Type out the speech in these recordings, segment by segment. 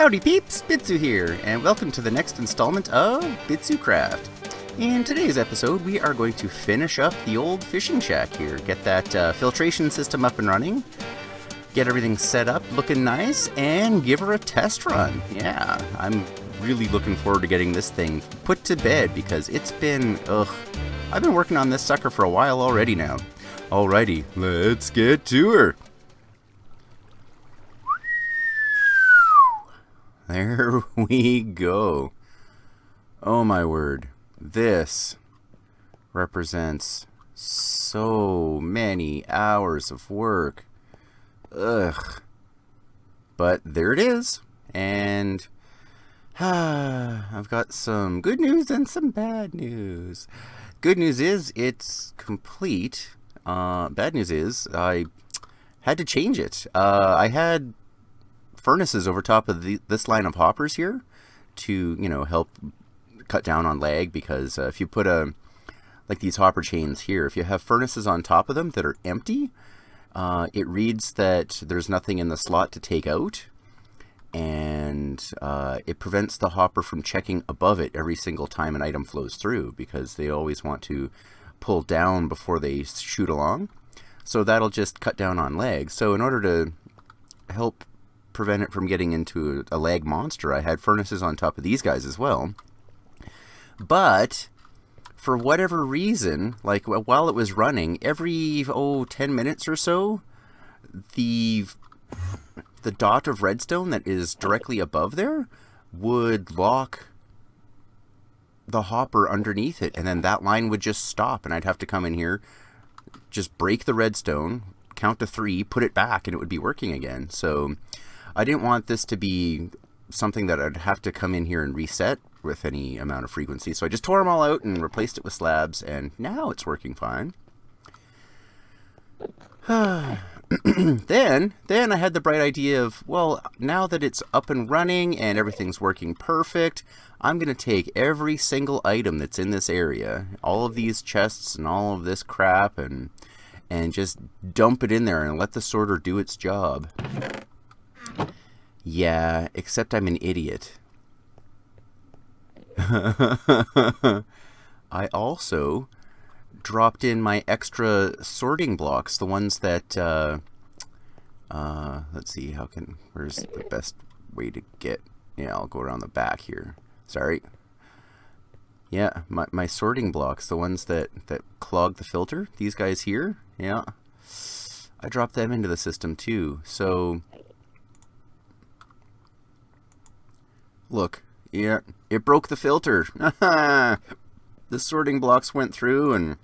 Howdy peeps, Bitsu here, and welcome to the next installment of Bitsu Craft. In today's episode, we are going to finish up the old fishing shack here, get that filtration system up and running, get everything set up, looking nice, and give her a test run. Yeah, I'm really looking forward to getting this thing put to bed because it's been, I've been working on this sucker for a while already now. Alrighty, let's get to her. There we go. Oh my word. This represents so many hours of work. Ugh. But there it is. And I've got some good news and some bad news. Good news is it's complete. Bad news is I had to change it. I had furnaces over top of this line of hoppers here to, help cut down on lag, because if you put like these hopper chains here, if you have furnaces on top of them that are empty, it reads that there's nothing in the slot to take out, and it prevents the hopper from checking above it every single time an item flows through, because they always want to pull down before they shoot along. So that'll just cut down on lag. So in order to help prevent it from getting into a lag monster, I had furnaces on top of these guys as well. But for whatever reason, like while it was running, every 10 minutes or so, the dot of redstone that is directly above there would lock the hopper underneath it, and then that line would just stop, and I'd have to come in here, just break the redstone, count to 3, put it back, and it would be working again. So I didn't want this to be something that I'd have to come in here and reset with any amount of frequency. So I just tore them all out and replaced it with slabs, and now it's working fine. Then I had the bright idea of, well, now that it's up and running and everything's working perfect, I'm going to take every single item that's in this area, all of these chests and all of this crap, and just dump it in there and let the sorter do its job. Yeah, except I'm an idiot. I also dropped in my extra sorting blocks, the ones that, let's see, where's the best way to get, yeah, I'll go around the back here. Sorry. Yeah, my sorting blocks, the ones that clog the filter, these guys here, yeah, I dropped them into the system too. So look, yeah, it broke the filter. The sorting blocks went through and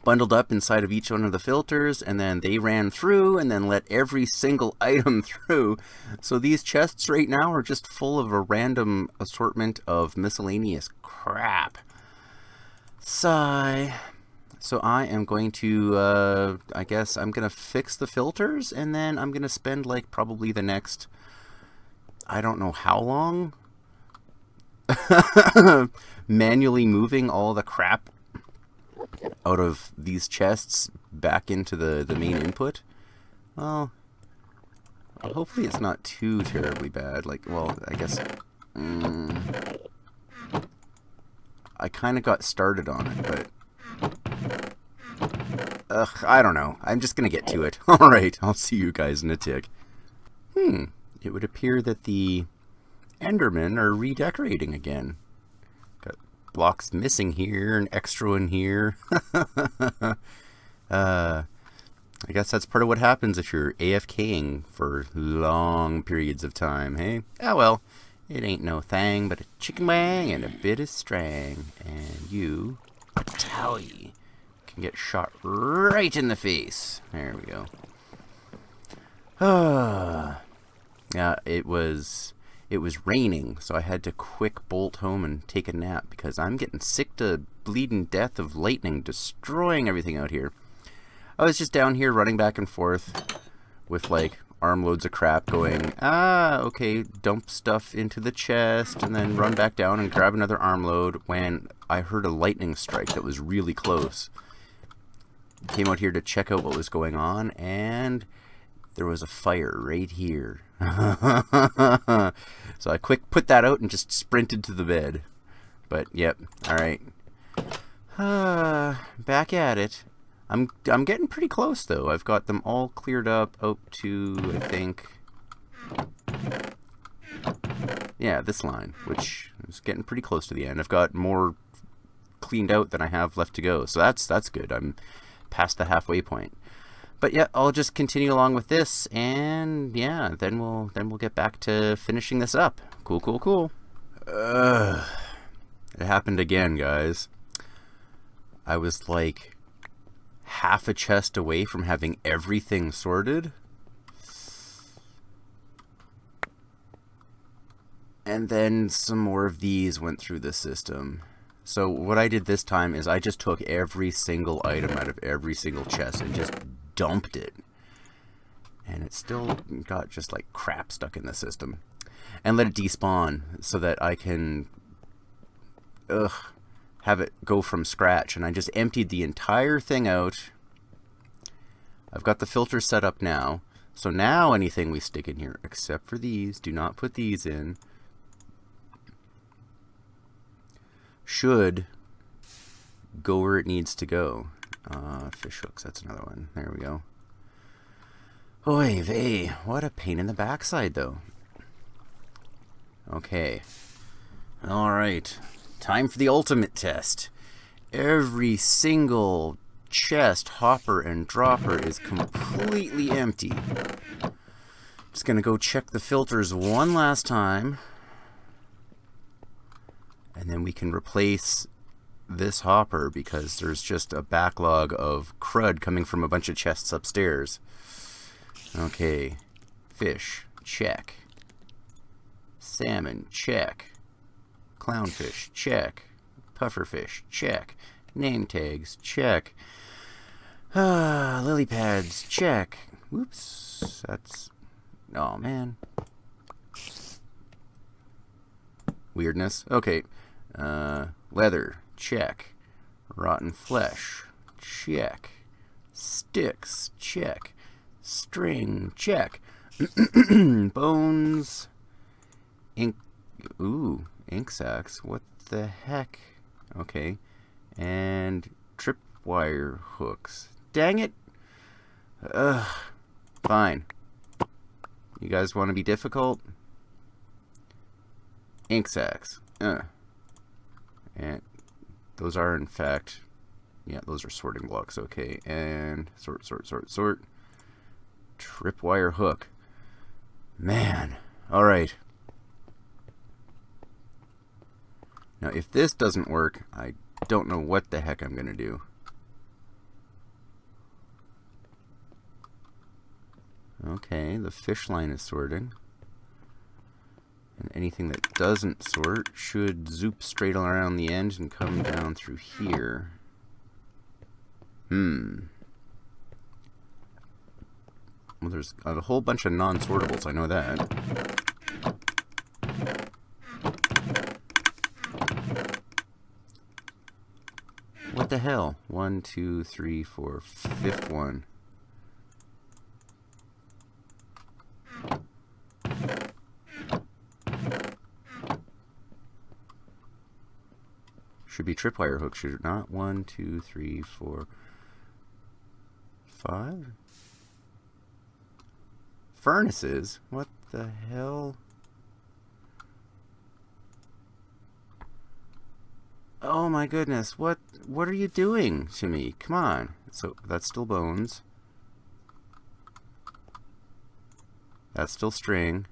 bundled up inside of each one of the filters, and then they ran through and then let every single item through. So these chests right now are just full of a random assortment of miscellaneous crap. Sigh. So I am going to, I guess I'm going to fix the filters, and then I'm going to spend like probably the next, I don't know how long, manually moving all the crap out of these chests back into the main input. Well, hopefully it's not too terribly bad. Like, well, I guess I kind of got started on it, but I don't know. I'm just gonna get to it. Alright, I'll see you guys in a tick. It would appear that the Endermen are redecorating again. Got blocks missing here, an extra one here. I guess that's part of what happens if you're AFKing for long periods of time, hey? Ah, well, it ain't no thing but a chicken wing and a bit of string. And you, a towie, can get shot right in the face. There we go. Yeah, it was raining, so I had to quick bolt home and take a nap because I'm getting sick to bleeding death of lightning destroying everything out here. I was just down here running back and forth with like armloads of crap going, okay, dump stuff into the chest and then run back down and grab another armload, when I heard a lightning strike that was really close. Came out here to check out what was going on, and there was a fire right here. So I quick put that out and just sprinted to the bed. But yep, all right. Back at it. I'm getting pretty close though. I've got them all cleared up out to, I think, yeah, this line, which is getting pretty close to the end. I've got more cleaned out than I have left to go, so that's good. I'm past the halfway point. But yeah, I'll just continue along with this, and yeah, then we'll get back to finishing this up. Cool. It happened again, guys. I was like half a chest away from having everything sorted. And then some more of these went through the system. So what I did this time is I just took every single item out of every single chest and just dumped it. And it still got just like crap stuck in the system. And let it despawn so that I can have it go from scratch. And I just emptied the entire thing out. I've got the filter set up now. So now anything we stick in here, except for these, do not put these in, should go where it needs to go. Fish hooks, that's another one. There we go. Oy vey, what a pain in the backside though. Okay. Alright. Time for the ultimate test. Every single chest, hopper, and dropper is completely empty. Just gonna go check the filters one last time. And then we can replace this hopper because there's just a backlog of crud coming from a bunch of chests upstairs. Okay. Fish, check. Salmon, check. Clownfish, check. Pufferfish, check. Name tags, check. Lily pads, check. Whoops. That's... oh, man. Weirdness. Okay. Leather, check. Rotten flesh, check. Sticks, check. String, check. Bones. Ink. Ooh, ink sacks. What the heck? Okay. And tripwire hooks. Dang it. Fine. You guys want to be difficult? Ink sacks. And those are, in fact, yeah, those are sorting blocks. Okay, and sort. Tripwire hook. Man. Alright. Now, if this doesn't work, I don't know what the heck I'm going to do. Okay, the fish line is sorting. And anything that doesn't sort should zoop straight around the end and come down through here. Well, there's a whole bunch of non-sortables, I know that. What the hell? 1, 2, 3, 4, fifth one. Should be tripwire hook, should it not? 1, 2, 3, 4, 5? Furnaces? What the hell? Oh my goodness, what are you doing to me? Come on. So that's still bones. That's still string.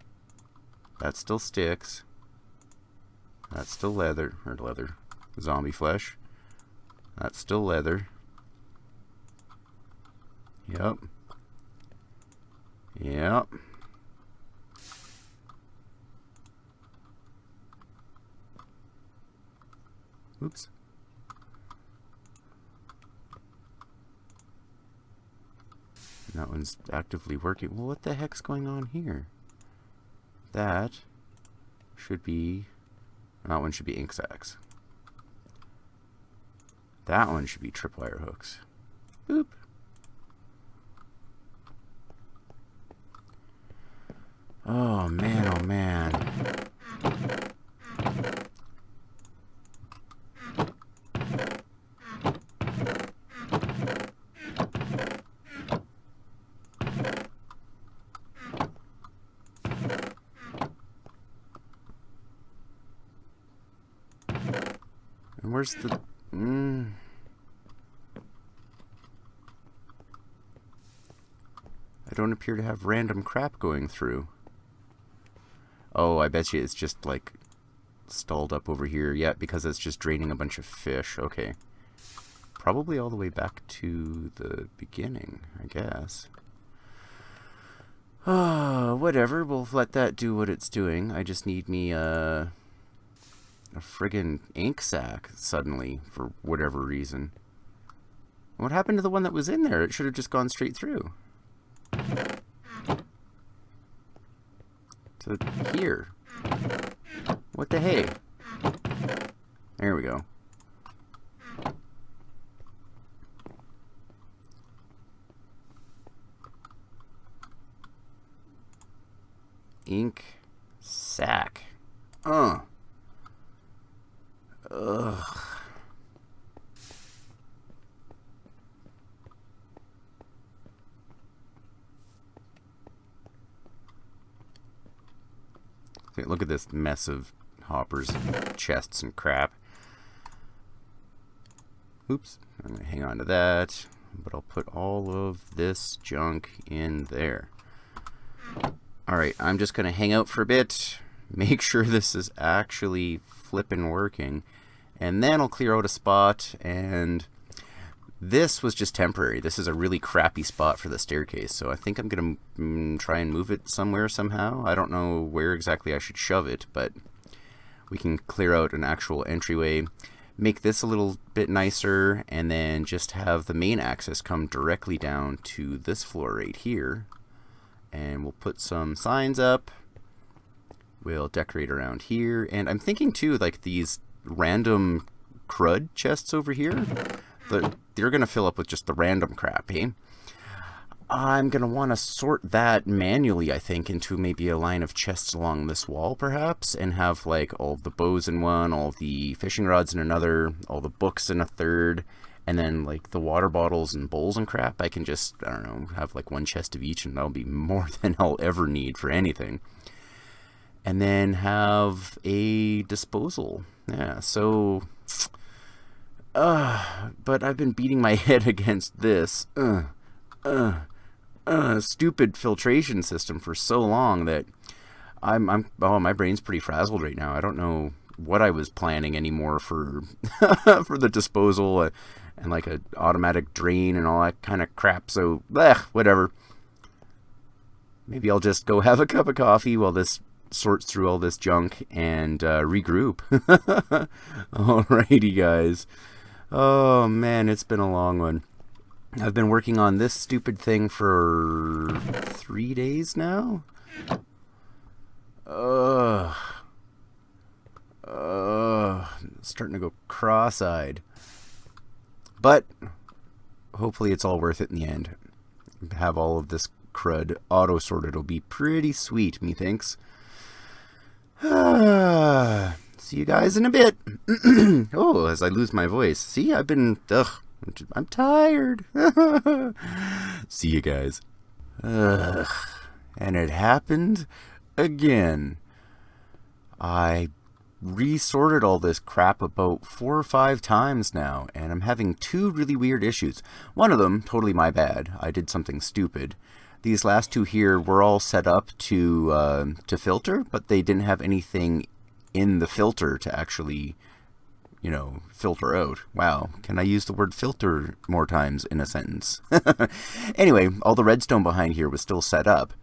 That's still sticks. That's still leather, or leather. Zombie flesh. That's still leather. Yep. Oops. And that one's actively working. Well, what the heck's going on here? That should be... that one should be ink sacks. That one should be tripwire hooks. Boop. Oh, man, oh, man. And where's the... I don't appear to have random crap going through. Oh, I bet you it's just, like, stalled up over here. Yeah, because it's just draining a bunch of fish. Okay. Probably all the way back to the beginning, I guess. Whatever. We'll let that do what it's doing. I just need me a friggin' ink sac suddenly for whatever reason. What happened to the one that was in there? It should have just gone straight through. So here. What the hey? There we go. Ink sac. Ugh. Look at this mess of hoppers, chests, and crap. Oops. I'm going to hang on to that, but I'll put all of this junk in there. Alright, I'm just going to hang out for a bit, make sure this is actually flippin' working, and then I'll clear out a spot, and this was just temporary. This is a really crappy spot for the staircase, so I think I'm going to try and move it somewhere somehow. I don't know where exactly I should shove it, but we can clear out an actual entryway, make this a little bit nicer, and then just have the main access come directly down to this floor right here. And we'll put some signs up. We'll decorate around here. And I'm thinking too, like these random crud chests over here, they're going to fill up with just the random crap, eh? I'm going to want to sort that manually, I think, into maybe a line of chests along this wall, perhaps, and have like all the bows in one, all the fishing rods in another, all the books in a third, and then like the water bottles and bowls and crap. I can just, I don't know, have like one chest of each, and that'll be more than I'll ever need for anything. And then have a disposal. Yeah, so... but I've been beating my head against this stupid filtration system for so long that oh, my brain's pretty frazzled right now. I don't know what I was planning anymore for for the disposal and like an automatic drain and all that kind of crap. So whatever. Maybe I'll just go have a cup of coffee while this sorts through all this junk and regroup. Alrighty, guys. Oh man, it's been a long one. I've been working on this stupid thing for 3 days now. Starting to go cross-eyed. But hopefully it's all worth it in the end. Have all of this crud auto-sorted. It'll be pretty sweet, methinks. See you guys in a bit. Oh, as I lose my voice. See, I'm tired. See you guys. And it happened again. I resorted all this crap about 4 or 5 times now, and I'm having 2 really weird issues. One of them, totally my bad. I did something stupid. These last 2 here were all set up to filter, but they didn't have anything in the filter to actually, you know, filter out. Wow, can I use the word filter more times in a sentence? Anyway, all the redstone behind here was still set up.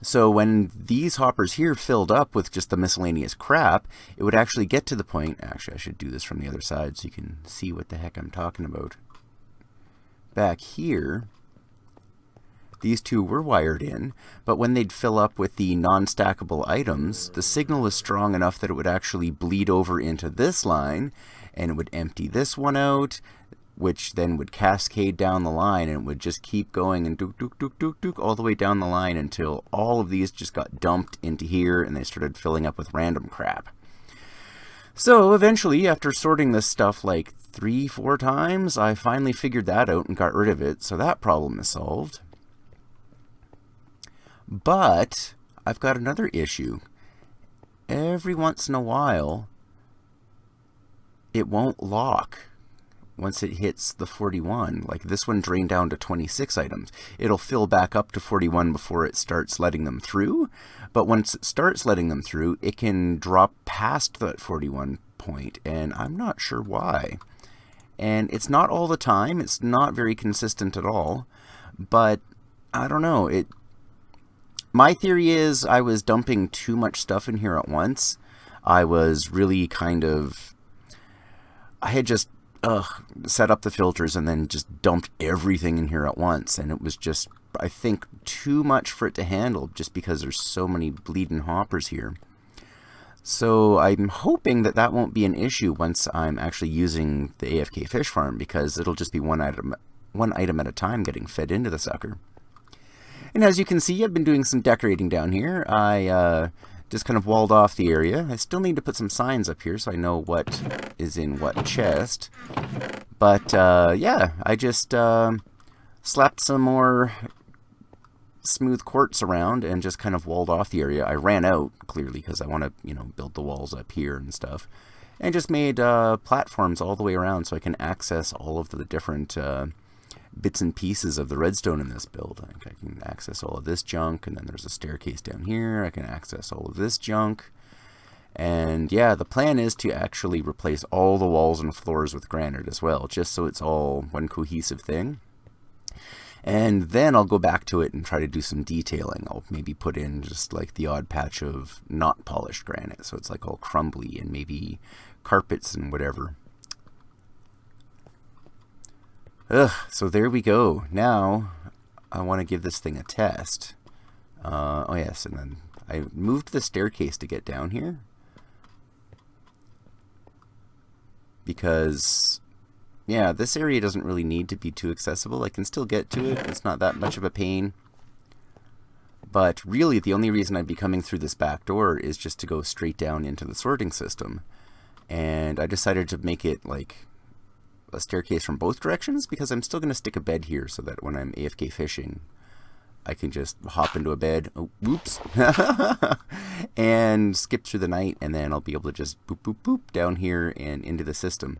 So when these hoppers here filled up with just the miscellaneous crap, it would actually get to the point... Actually, I should do this from the other side so you can see what the heck I'm talking about. Back here... These 2 were wired in, but when they'd fill up with the non-stackable items, the signal was strong enough that it would actually bleed over into this line, and it would empty this one out, which then would cascade down the line, and it would just keep going and dook, dook, dook, dook, dook, all the way down the line until all of these just got dumped into here and they started filling up with random crap. So eventually, after sorting this stuff like 3-4 times, I finally figured that out and got rid of it, so that problem is solved. But I've got another issue. Every once in a while, it won't lock once it hits the 41. Like this one drained down to 26 items. It'll fill back up to 41 before it starts letting them through. But once it starts letting them through, it can drop past that 41 point, and I'm not sure why. And it's not all the time. It's not very consistent at all. But I don't know. My theory is I was dumping too much stuff in here at once. I was really I had just set up the filters and then just dumped everything in here at once. And it was just, I think, too much for it to handle just because there's so many bleeding hoppers here. So I'm hoping that that won't be an issue once I'm actually using the AFK fish farm, because it'll just be one item at a time getting fed into the sucker. And as you can see, I've been doing some decorating down here. I just kind of walled off the area. I still need to put some signs up here so I know what is in what chest. But yeah, I just slapped some more smooth quartz around and just kind of walled off the area. I ran out, clearly, because I want to, build the walls up here and stuff. And just made platforms all the way around so I can access all of the different bits and pieces of the redstone in this build. I can access all of this junk, and then there's a staircase down here. I can access all of this junk. And yeah, the plan is to actually replace all the walls and floors with granite as well, just so it's all one cohesive thing. And then I'll go back to it and try to do some detailing. I'll maybe put in just like the odd patch of not polished granite, so it's like all crumbly, and maybe carpets and whatever. So there we go. Now I want to give this thing a test. Oh yes, and then I moved the staircase to get down here, because yeah, this area doesn't really need to be too accessible. I can still get to it. It's not that much of a pain. But really, the only reason I'd be coming through this back door is just to go straight down into the sorting system. And I decided to make it like a staircase from both directions, because I'm still going to stick a bed here so that when I'm AFK fishing, I can just hop into a bed, oh, whoops, and skip through the night, and then I'll be able to just boop, boop, boop down here and into the system.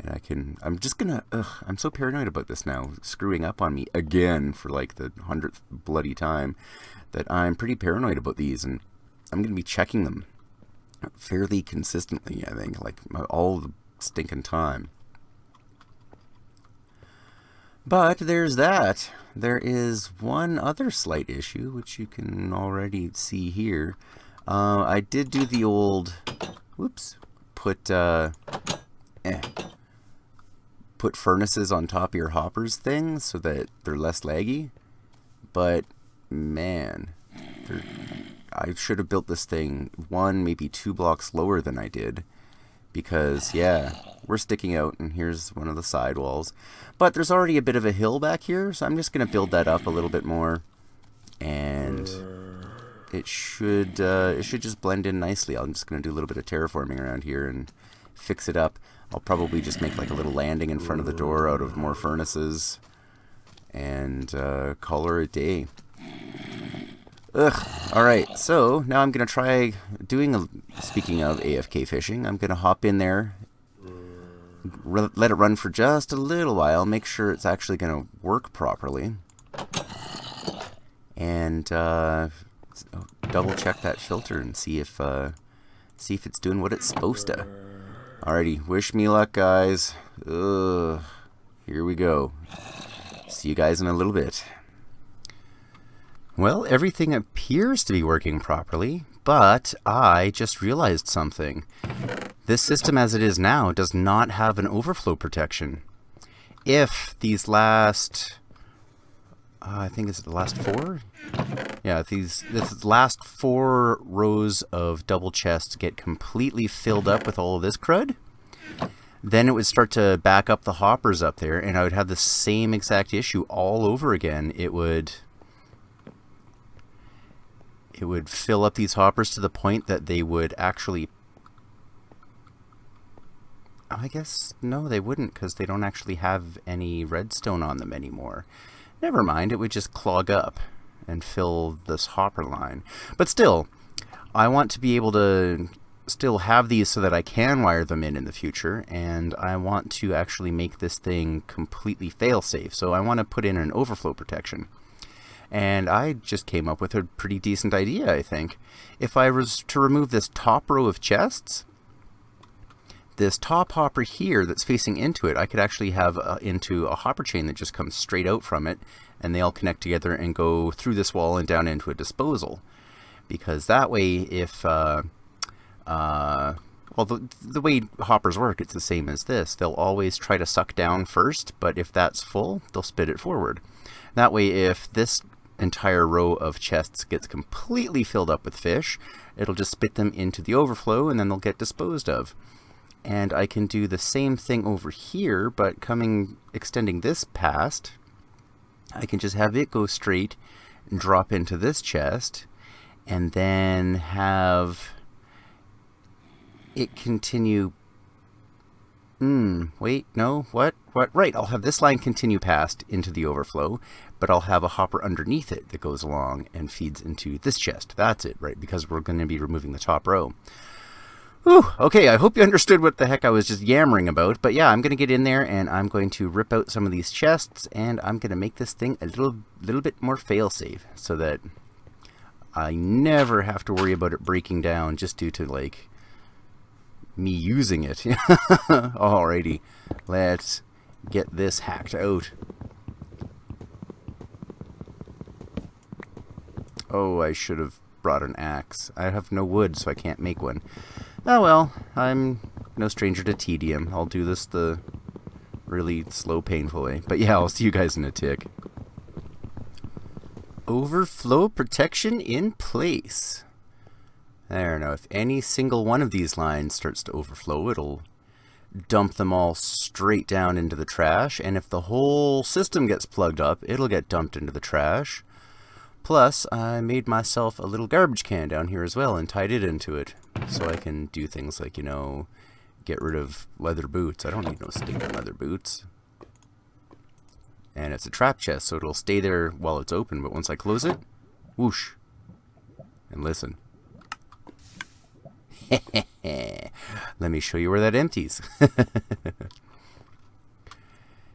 And I'm so paranoid about this now, screwing up on me again for like the 100th bloody time, that I'm pretty paranoid about these, and I'm going to be checking them fairly consistently, I think, like all the stinking time. But there's that. There is one other slight issue, which you can already see here. I did do the old, whoops, put furnaces on top of your hoppers thing so that they're less laggy. But man, I should have built this thing 1, maybe 2 blocks lower than I did. Because, yeah, we're sticking out, and here's one of the side walls. But there's already a bit of a hill back here, so I'm just going to build that up a little bit more. And it should just blend in nicely. I'm just going to do a little bit of terraforming around here and fix it up. I'll probably just make like a little landing in front of the door out of more furnaces. And call her a day. Alright, so now I'm going to try doing speaking of AFK fishing, I'm going to hop in there, let it run for just a little while, make sure it's actually going to work properly, and double check that filter and see if it's doing what it's supposed to. Alrighty, wish me luck, guys. Here we go. See you guys in a little bit. Well, everything appears to be working properly, but I just realized something. This system as it is now does not have an overflow protection. If these last, I think it's the last 4? Yeah, this last 4 rows of double chests get completely filled up with all of this crud, then it would start to back up the hoppers up there, and I would have the same exact issue all over again. It would fill up these hoppers to the point that they would actually... I guess, no, they wouldn't, because they don't actually have any redstone on them anymore. Never mind, it would just clog up and fill this hopper line. But still, I want to be able to still have these so that I can wire them in the future, and I want to actually make this thing completely fail-safe. So I want to put in an overflow protection. And I just came up with a pretty decent idea, I think. If I was to remove this top row of chests, this top hopper here that's facing into it, I could actually have into a hopper chain that just comes straight out from it, and they all connect together and go through this wall and down into a disposal. Because that way, if... well, the way hoppers work, it's the same as this. They'll always try to suck down first, but if that's full, they'll spit it forward. That way, if this entire row of chests gets completely filled up with fish, it'll just spit them into the overflow, and then they'll get disposed of. And I can do the same thing over here, but extending this past, I can just have it go straight and drop into this chest, and then have it continue... wait, no, what? Right, I'll have this line continue past into the overflow, but I'll have a hopper underneath it that goes along and feeds into this chest. That's it, right, because we're going to be removing the top row. Whew, okay, I hope you understood what the heck I was just yammering about, but yeah, I'm going to get in there and I'm going to rip out some of these chests, and I'm going to make this thing a little bit more fail-safe, so that I never have to worry about it breaking down just due to, like, me using it. Alrighty, let's get this hacked out. Oh, I should have brought an axe. I have no wood, so I can't make one. Oh well, I'm no stranger to tedium. I'll do this the really slow, painful way. But yeah, I'll see you guys in a tick. Overflow protection in place. There, now if any single one of these lines starts to overflow, it'll dump them all straight down into the trash, and if the whole system gets plugged up, it'll get dumped into the trash. Plus, I made myself a little garbage can down here as well and tied it into it, so I can do things like, you know, get rid of leather boots. I don't need no stinking leather boots. And it's a trap chest, so it'll stay there while it's open, but once I close it, whoosh. And listen. Let me show you where that empties.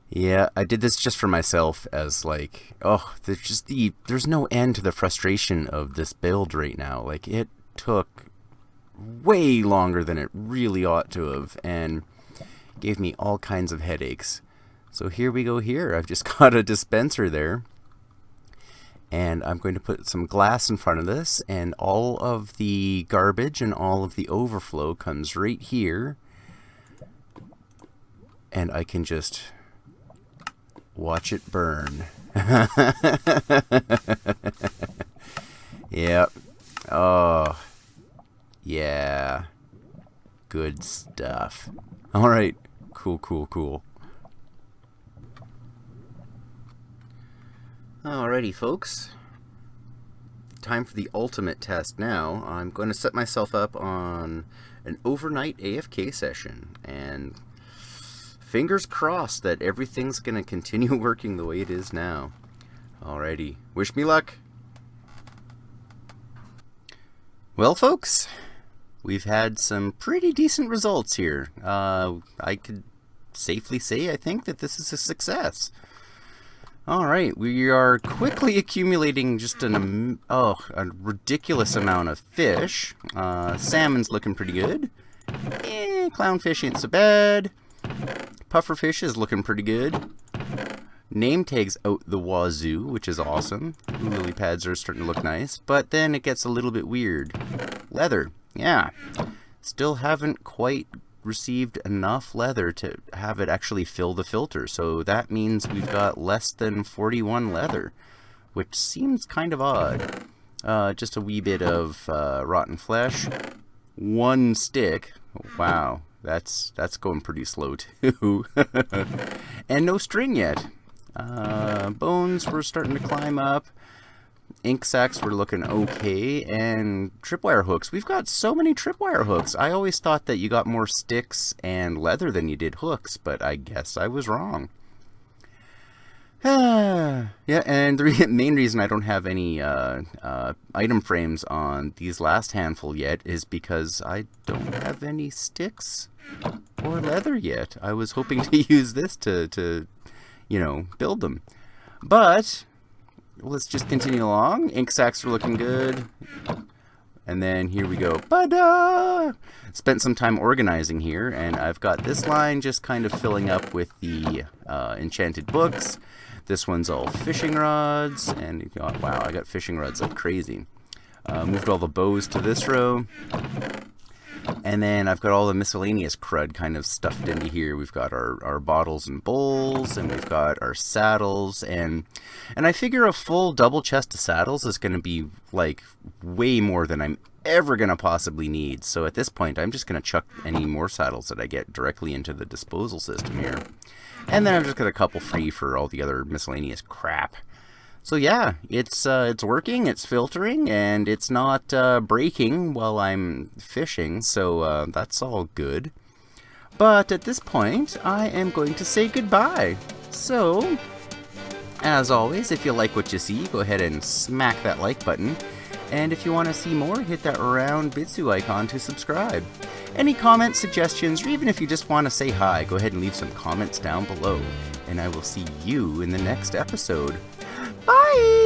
Yeah, I did this just for myself, as like, oh, there's no end to the frustration of this build right now. Like, it took way longer than it really ought to have, and gave me all kinds of headaches. So here we go here. I've just got a dispenser there. And I'm going to put some glass in front of this, and all of the garbage and all of the overflow comes right here. And I can just watch it burn. Yep. Oh, yeah. Good stuff. All right. Cool, cool, cool. Alrighty, folks. Time for the ultimate test now. I'm going to set myself up on an overnight AFK session, and fingers crossed that everything's going to continue working the way it is now. Alrighty. Wish me luck. Well, folks, we've had some pretty decent results here. I could safely say, I think, that this is a success. Alright, we are quickly accumulating just a ridiculous amount of fish. Salmon's looking pretty good. Clownfish ain't so bad. Pufferfish is looking pretty good. Name tags out the wazoo, which is awesome. Lily pads are starting to look nice, but then it gets a little bit weird. Leather, yeah. Still haven't quite received enough leather to have it actually fill the filter, so that means we've got less than 41 leather, which seems kind of odd. Just a wee bit of rotten flesh. One stick. Wow, that's going pretty slow too. And no string yet. Bones were starting to climb up. Ink sacks were looking okay, and tripwire hooks. We've got so many tripwire hooks. I always thought that you got more sticks and leather than you did hooks, but I guess I was wrong. Yeah, and the main reason I don't have any item frames on these last handful yet is because I don't have any sticks or leather yet. I was hoping to use this to you know, build them. But let's just continue along. Ink sacks are looking good. And then here we go. Ba-da! Spent some time organizing here, and I've got this line just kind of filling up with the enchanted books. This one's all fishing rods, and oh, wow, I got fishing rods like crazy. Moved all the bows to this row. And then I've got all the miscellaneous crud kind of stuffed into here. We've got our bottles and bowls, and we've got our saddles, and I figure a full double chest of saddles is going to be like way more than I'm ever going to possibly need. So at this point, I'm just going to chuck any more saddles that I get directly into the disposal system here. And then I've just got a couple free for all the other miscellaneous crap. So yeah, it's working, it's filtering, and it's not breaking while I'm fishing, so that's all good. But at this point, I am going to say goodbye. So, as always, if you like what you see, go ahead and smack that like button. And if you want to see more, hit that round Bitsu icon to subscribe. Any comments, suggestions, or even if you just want to say hi, go ahead and leave some comments down below. And I will see you in the next episode. Bye!